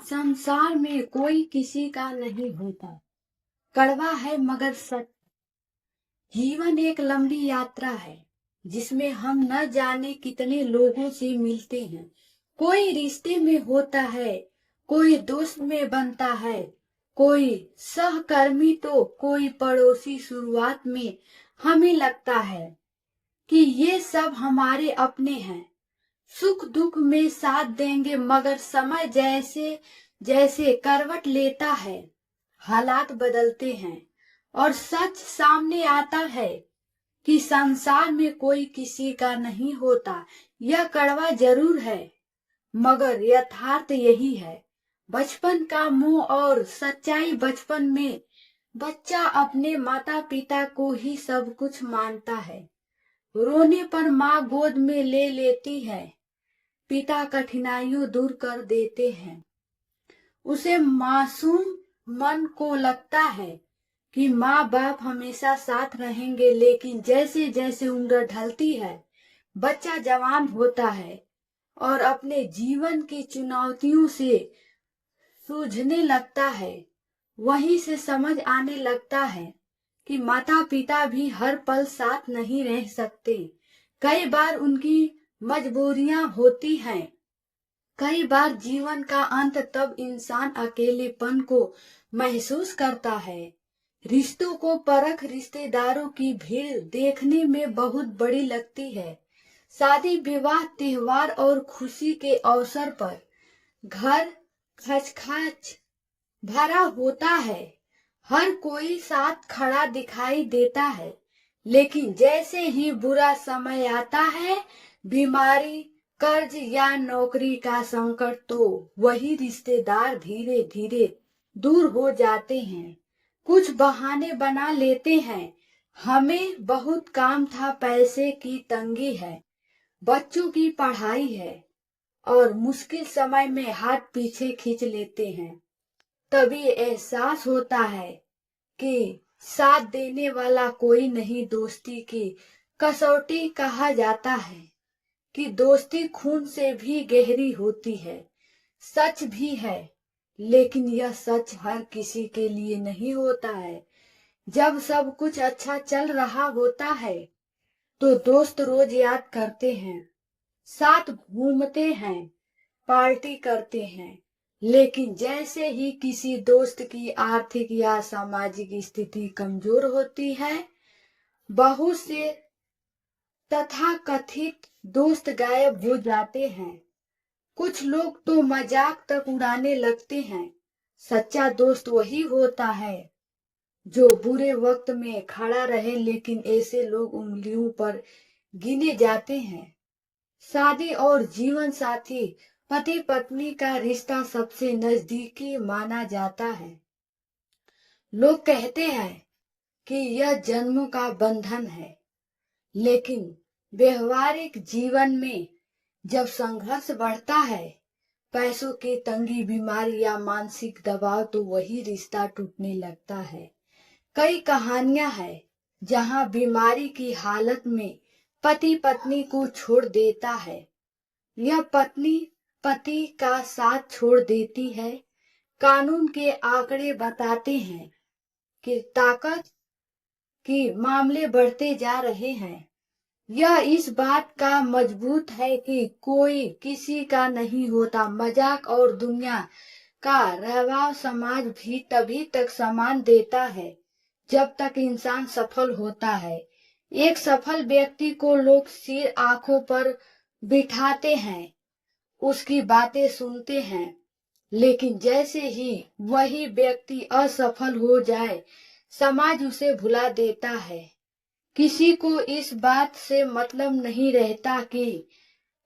संसार में कोई किसी का नहीं होता। कड़वा है मगर सच। जीवन एक लंबी यात्रा है जिसमें हम न जाने कितने लोगों से मिलते हैं। कोई रिश्ते में होता है, कोई दोस्त में बनता है, कोई सहकर्मी तो कोई पड़ोसी। शुरुआत में हमें लगता है कि ये सब हमारे अपने हैं, सुख दुख में साथ देंगे, मगर समय जैसे जैसे करवट लेता है हालात बदलते हैं और सच सामने आता है कि संसार में कोई किसी का नहीं होता। यह कड़वा जरूर है मगर यथार्थ यही है। बचपन का मोह और सच्चाई। बचपन में बच्चा अपने माता पिता को ही सब कुछ मानता है। रोने पर माँ गोद में ले लेती है, पिता कठिनाइयों दूर कर देते हैं। उसे मासूम मन को लगता है कि माँ बाप हमेशा साथ रहेंगे, लेकिन जैसे जैसे उम्र ढलती है, बच्चा जवान होता है और अपने जीवन की चुनौतियों से जूझने लगता है। वहीं से समझ आने लगता है कि माता पिता भी हर पल साथ नहीं रह सकते। कई बार उनकी मजबूरियां होती हैं। कई बार जीवन का अंत तब इंसान अकेलेपन को महसूस करता है। रिश्तों को परख रिश्तेदारों की भीड़ देखने में बहुत बड़ी लगती है। शादी विवाह त्योहार और खुशी के अवसर पर घर खचखच भरा होता है। हर कोई साथ खड़ा दिखाई देता है, लेकिन जैसे ही बुरा समय आता है, बीमारी, कर्ज या नौकरी का संकट, तो वही रिश्तेदार धीरे धीरे दूर हो जाते हैं। कुछ बहाने बना लेते हैं, हमें बहुत काम था, पैसे की तंगी है, बच्चों की पढ़ाई है, और मुश्किल समय में हाथ पीछे खींच लेते हैं। तभी एहसास होता है कि साथ देने वाला कोई नहीं। दोस्ती की कसौटी कहा जाता है कि दोस्ती खून से भी गहरी होती है। सच भी है, लेकिन यह सच हर किसी के लिए नहीं होता है। जब सब कुछ अच्छा चल रहा होता है तो दोस्त रोज याद करते हैं, साथ घूमते हैं, पार्टी करते हैं, लेकिन जैसे ही किसी दोस्त की आर्थिक या सामाजिक स्थिति कमजोर होती है, बहुत से तथाकथित दोस्त गायब हो जाते हैं। कुछ लोग तो मजाक तक उड़ाने लगते हैं। सच्चा दोस्त वही होता है जो बुरे वक्त में खड़ा रहे, लेकिन ऐसे लोग उंगलियों पर गिने जाते हैं। शादी और जीवन साथी, पति पत्नी का रिश्ता सबसे नजदीकी माना जाता है। लोग कहते हैं कि यह जन्मों का बंधन है, लेकिन व्यवहारिक जीवन में जब संघर्ष बढ़ता है, पैसों की तंगी, बीमारी या मानसिक दबाव, तो वही रिश्ता टूटने लगता है। कई कहानियां हैं जहां बीमारी की हालत में पति पत्नी को छोड़ देता है, यह पत्नी पति का साथ छोड़ देती है। कानून के आंकड़े बताते हैं कि ताकत के मामले बढ़ते जा रहे हैं। यह इस बात का मजबूत है कि कोई किसी का नहीं होता। मजाक और दुनिया का रहवाव समाज भी तभी तक सम्मान देता है जब तक इंसान सफल होता है। एक सफल व्यक्ति को लोग सिर आंखों पर बिठाते हैं, उसकी बातें सुनते हैं, लेकिन जैसे ही वही व्यक्ति असफल हो जाए, समाज उसे भुला देता है। किसी को इस बात से मतलब नहीं रहता कि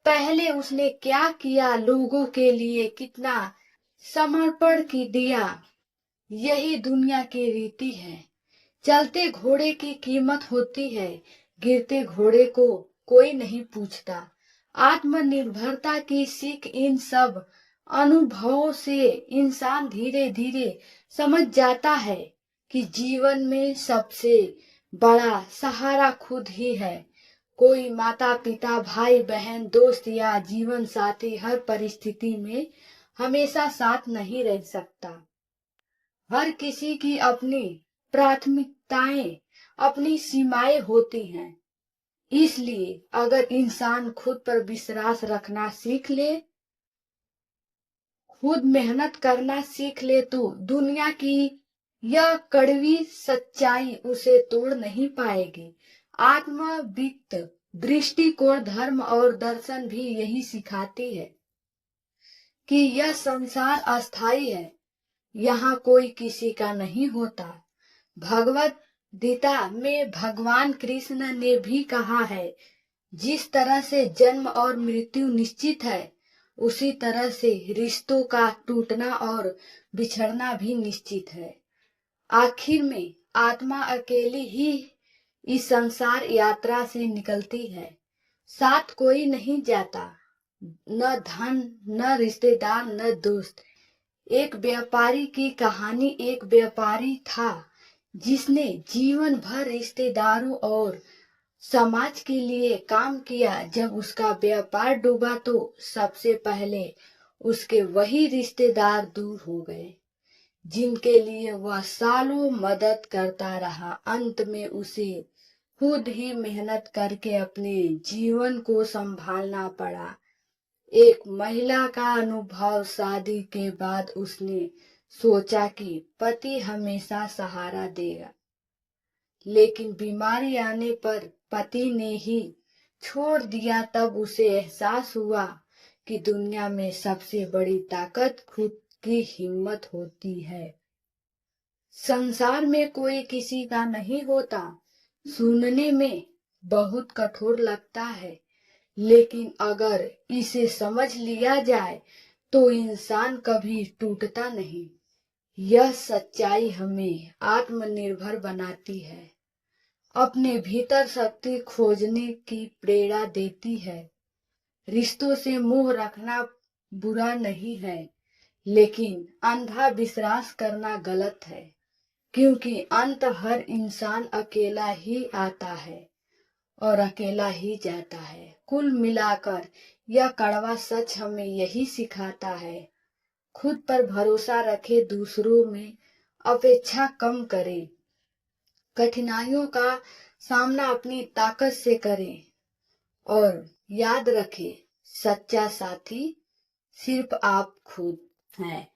पहले उसने क्या किया, लोगों के लिए कितना समर्पण की दिया। यही दुनिया की रीति है। चलते घोड़े की कीमत होती है, गिरते घोड़े को कोई नहीं पूछता। आत्मनिर्भरता की सीख इन सब अनुभवों से इंसान धीरे धीरे समझ जाता है कि जीवन में सबसे बड़ा सहारा खुद ही है। कोई माता पिता, भाई बहन, दोस्त या जीवन साथी हर परिस्थिति में हमेशा साथ नहीं रह सकता। हर किसी की अपनी प्राथमिकताएं, अपनी सीमाएं होती हैं। इसलिए अगर इंसान खुद पर विश्वास रखना सीख ले, खुद मेहनत करना सीख ले, तो दुनिया की यह कड़वी सच्चाई उसे तोड़ नहीं पाएगी। आत्मविक्त दृष्टिकोण, धर्म और दर्शन भी यही सिखाती है कि यह संसार अस्थाई है, यहाँ कोई किसी का नहीं होता। भगवत गीता में भगवान कृष्ण ने भी कहा है, जिस तरह से जन्म और मृत्यु निश्चित है, उसी तरह से रिश्तों का टूटना और बिछड़ना भी निश्चित है। आखिर में आत्मा अकेली ही इस संसार यात्रा से निकलती है, साथ कोई नहीं जाता, न धन, न रिश्तेदार, न दोस्त। एक व्यापारी की कहानी। एक व्यापारी था जिसने जीवन भर रिश्तेदारों और समाज के लिए काम किया। जब उसका व्यापार डूबा तो सबसे पहले उसके वही रिश्तेदार दूर हो गए, जिनके लिए वह सालों मदद करता रहा। अंत में उसे खुद ही मेहनत करके अपने जीवन को संभालना पड़ा। एक महिला का अनुभव। शादी के बाद उसने सोचा कि पति हमेशा सहारा देगा, लेकिन बीमारी आने पर पति ने ही छोड़ दिया। तब उसे एहसास हुआ कि दुनिया में सबसे बड़ी ताकत खुद की हिम्मत होती है। संसार में कोई किसी का नहीं होता। सुनने में बहुत कठोर लगता है, लेकिन अगर इसे समझ लिया जाए तो इंसान कभी टूटता नहीं। यह सच्चाई हमें आत्मनिर्भर बनाती है, अपने भीतर शक्ति खोजने की प्रेरणा देती है। रिश्तों से मोह रखना बुरा नहीं है, लेकिन अंधा विश्वास करना गलत है, क्योंकि अंत हर इंसान अकेला ही आता है और अकेला ही जाता है। कुल मिलाकर यह कड़वा सच हमें यही सिखाता है, खुद पर भरोसा रखे, दूसरों में अपेक्षा कम करें, कठिनाइयों का सामना अपनी ताकत से करें और याद रखें, सच्चा साथी सिर्फ आप खुद हैं।